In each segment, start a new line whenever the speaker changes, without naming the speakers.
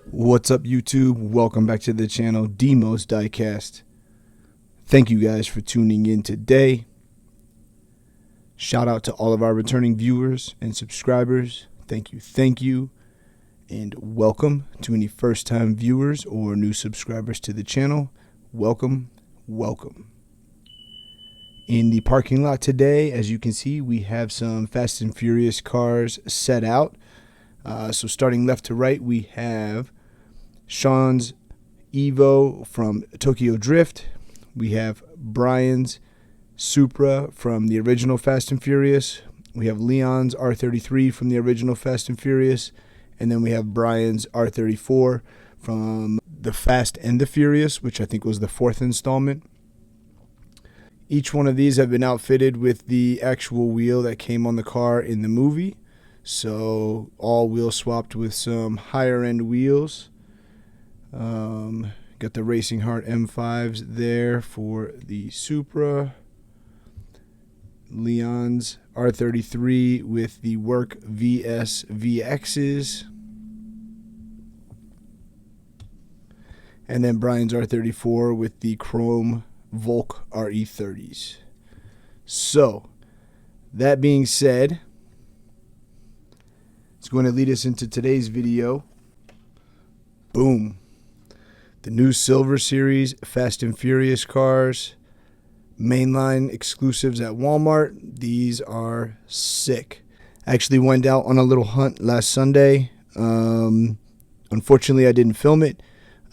What's up, YouTube? Welcome back to the channel, Demo's Diecast. Thank you guys for tuning in today. Shout out to all of our returning viewers and subscribers. Thank you, and welcome to any first-time viewers or new subscribers to the channel. Welcome. In the parking lot today, as you can see, we have some Fast and Furious cars set out. So starting left to right, we have Sean's Evo from Tokyo Drift. We have Brian's Supra from the original Fast and Furious. We have Leon's R33 from the original Fast and Furious. And then we have Brian's R34 from the Fast and the Furious, which I think was the fourth installment. Each one of these have been outfitted with the actual wheel that came on the car in the movie. So all wheel swapped with some higher end wheels. Got the Racing Heart M5s there for the Supra. Leon's R33 with the Work VS VXs. And then Brian's R34 with the Chrome Volk RE30s. So, that being said, it's going to lead us into today's video. Boom. The new Silver Series Fast and Furious cars, mainline exclusives at Walmart. These are sick. I actually went out on a little hunt last Sunday. Unfortunately, I didn't film it,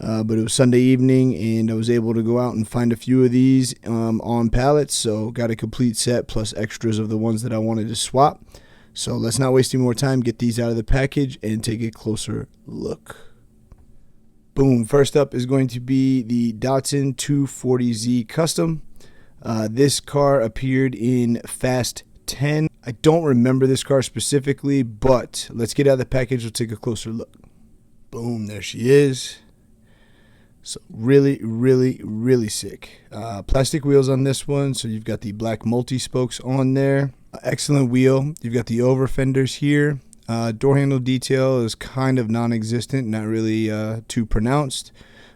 but it was Sunday evening, and I was able to go out and find a few of these on pallets. So got a complete set plus extras of the ones that I wanted to swap. So let's not waste any more time. Get these out of the package and take a closer look. Boom. First up is going to be the Datsun 240Z Custom. This car appeared in Fast 10. I don't remember this car specifically, but let's get out of the package. We'll take a closer look. Boom. There she is. So really sick. Plastic wheels on this one. So you've got the black multi-spokes on there. Excellent wheel. You've got the over fenders here. Door handle detail is kind of non-existent, not really too pronounced.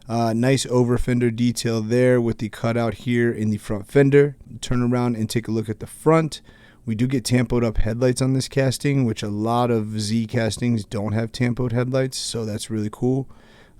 Nice over fender detail there with the cutout here in the front fender. Turn around and take a look at the front. We do get tampoed up headlights on this casting, which a lot of Z castings don't have tampoed headlights, so that's really cool.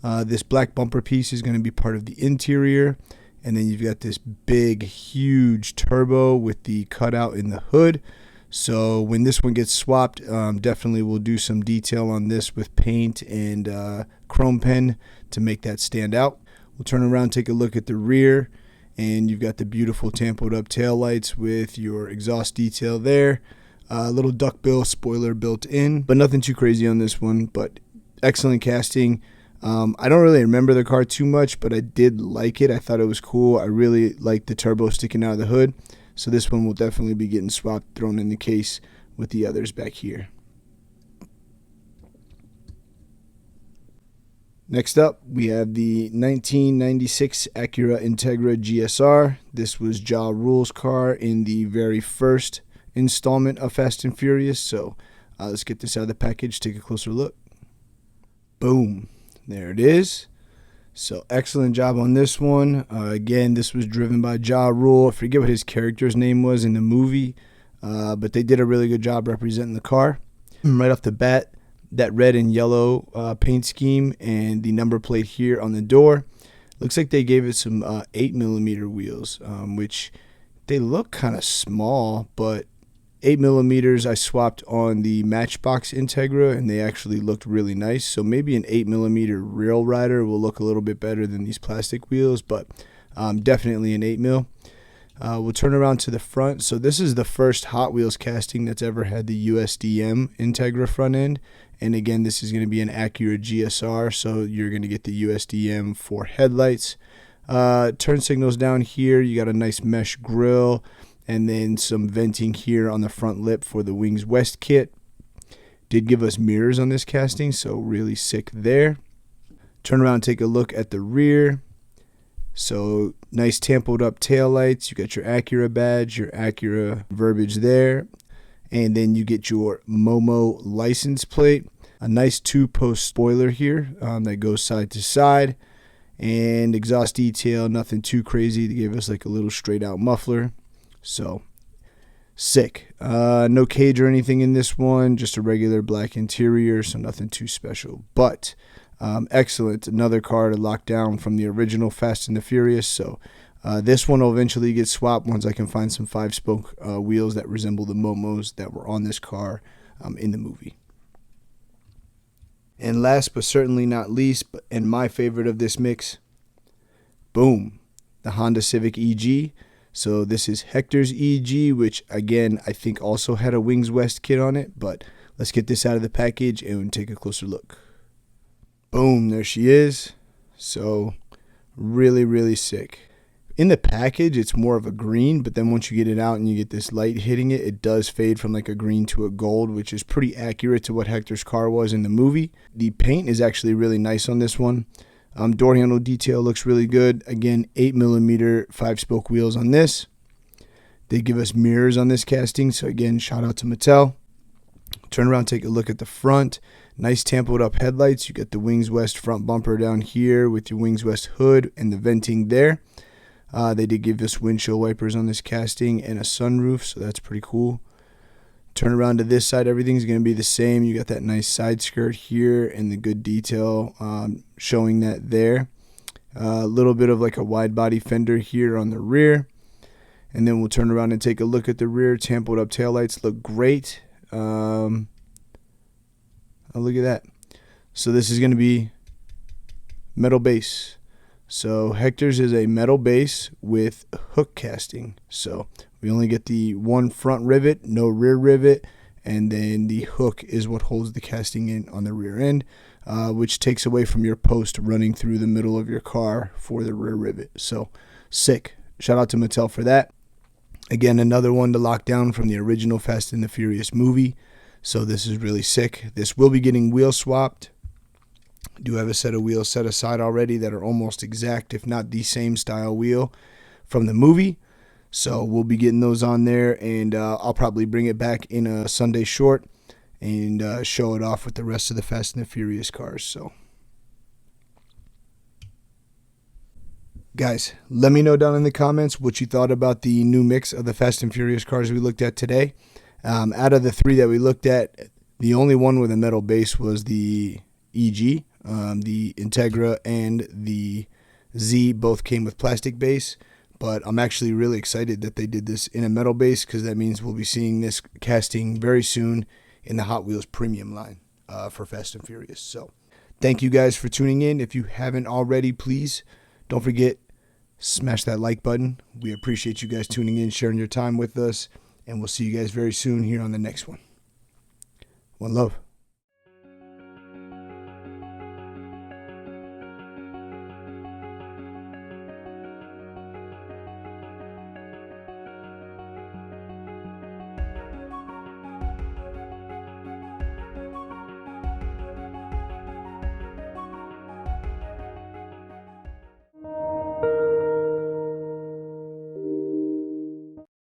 This black bumper piece is going to be part of the interior, and then you've got this big, huge turbo with the cutout in the hood. So when this one gets swapped, definitely we'll do some detail on this with paint and chrome pen to make that stand out. We'll turn around, take a look at the rear, and you've got the beautiful tampoed up tail lights with your exhaust detail there. Little duckbill spoiler built in, but nothing too crazy on this one, but excellent casting. I don't really remember the car too much, but I did like it. I thought it was cool. I really liked the turbo sticking out of the hood. So this one will definitely be getting swapped, thrown in the case with the others back here. Next up, we have the 1996 Acura Integra GSR. This was Ja Rule's car in the very first installment of Fast and Furious. So let's get this out of the package, take a closer look. Boom. There it is. So excellent job on this one. Again, this was driven by Ja Rule. I forget what his character's name was in the movie, but they did a really good job representing the car. Right off the bat, that red and yellow paint scheme and the number plate here on the door. Looks like they gave it some 8mm wheels, which they look kind of small, but 8mm I swapped on the Matchbox Integra, and they actually looked really nice. So maybe an 8mm Rail Rider will look a little bit better than these plastic wheels, but definitely an 8mm. We'll turn around to the front. So this is the first Hot Wheels casting that's ever had the USDM Integra front end, And again, this is going to be an Acura GSR, so you're going to get the USDM for headlights. Turn signals down here. You got a nice mesh grille, and then some venting here on the front lip for the Wings West kit. Did give us mirrors on this casting, so really sick there. Turn around and take a look at the rear. So nice tampoed up taillights. You got your Acura badge, your Acura verbiage there. And then you get your Momo license plate. A nice 2-post spoiler here that goes side to side. And exhaust detail, nothing too crazy. They gave us like a little straight out muffler. So sick. No cage or anything in this one. Just a regular black interior, so nothing too special. But excellent. Another car to lock down from the original Fast and the Furious. So this one will eventually get swapped once I can find some 5-spoke wheels that resemble the Momos that were on this car in the movie. And last but certainly not least, and my favorite of this mix, boom, the Honda Civic EG. So this is Hector's EG, which again I think also had a Wings West kit on it. But let's get this out of the package and take a closer look. Boom, there she is. So really, really sick. In the package, it's more of a green, but then once you get it out and you get this light hitting it, it does fade from like a green to a gold, which is pretty accurate to what Hector's car was in the movie. The paint is actually really nice on this one. Door handle detail looks really good. Again, 8mm 5-spoke wheels on this. They give us mirrors on this casting, so again, shout out to Mattel. Turn around, take a look at the front. Nice tampoed up headlights. You get the Wings West front bumper down here with your Wings West hood and the venting there. They did give us windshield wipers on this casting and a sunroof, so that's pretty cool. Turn around to this side, everything's going to be the same. You got that nice side skirt here and the good detail showing that there. A little bit of like a wide body fender here on the rear. And then we'll turn around and take a look at the rear. Tampoed up taillights look great. Oh, look at that. So this is going to be metal base. So Hector's is a metal base with hook casting. So we only get the one front rivet, no rear rivet, and then the hook is what holds the casting in on the rear end, which takes away from your post running through the middle of your car for the rear rivet. So sick. Shout out to Mattel for that. Again, another one to lock down from the original Fast and the Furious movie. So this is really sick. This will be getting wheel swapped. Do have a set of wheels set aside already that are almost exact, if not the same style wheel from the movie. So we'll be getting those on there, and I'll probably bring it back in a Sunday short and show it off with the rest of the Fast and the Furious cars. So, guys, let me know down in the comments what you thought about the new mix of the Fast and Furious cars we looked at today. Out of the 3 that we looked at, the only one with a metal base was the EG. The Integra and the Z both came with plastic base, but I'm actually really excited that they did this in a metal base, because that means we'll be seeing this casting very soon in the Hot Wheels premium line for Fast and Furious. So thank you guys for tuning in. If you haven't already, please don't forget, smash that like button. We appreciate you guys tuning in, sharing your time with us, and we'll see you guys very soon here on the next one. One love.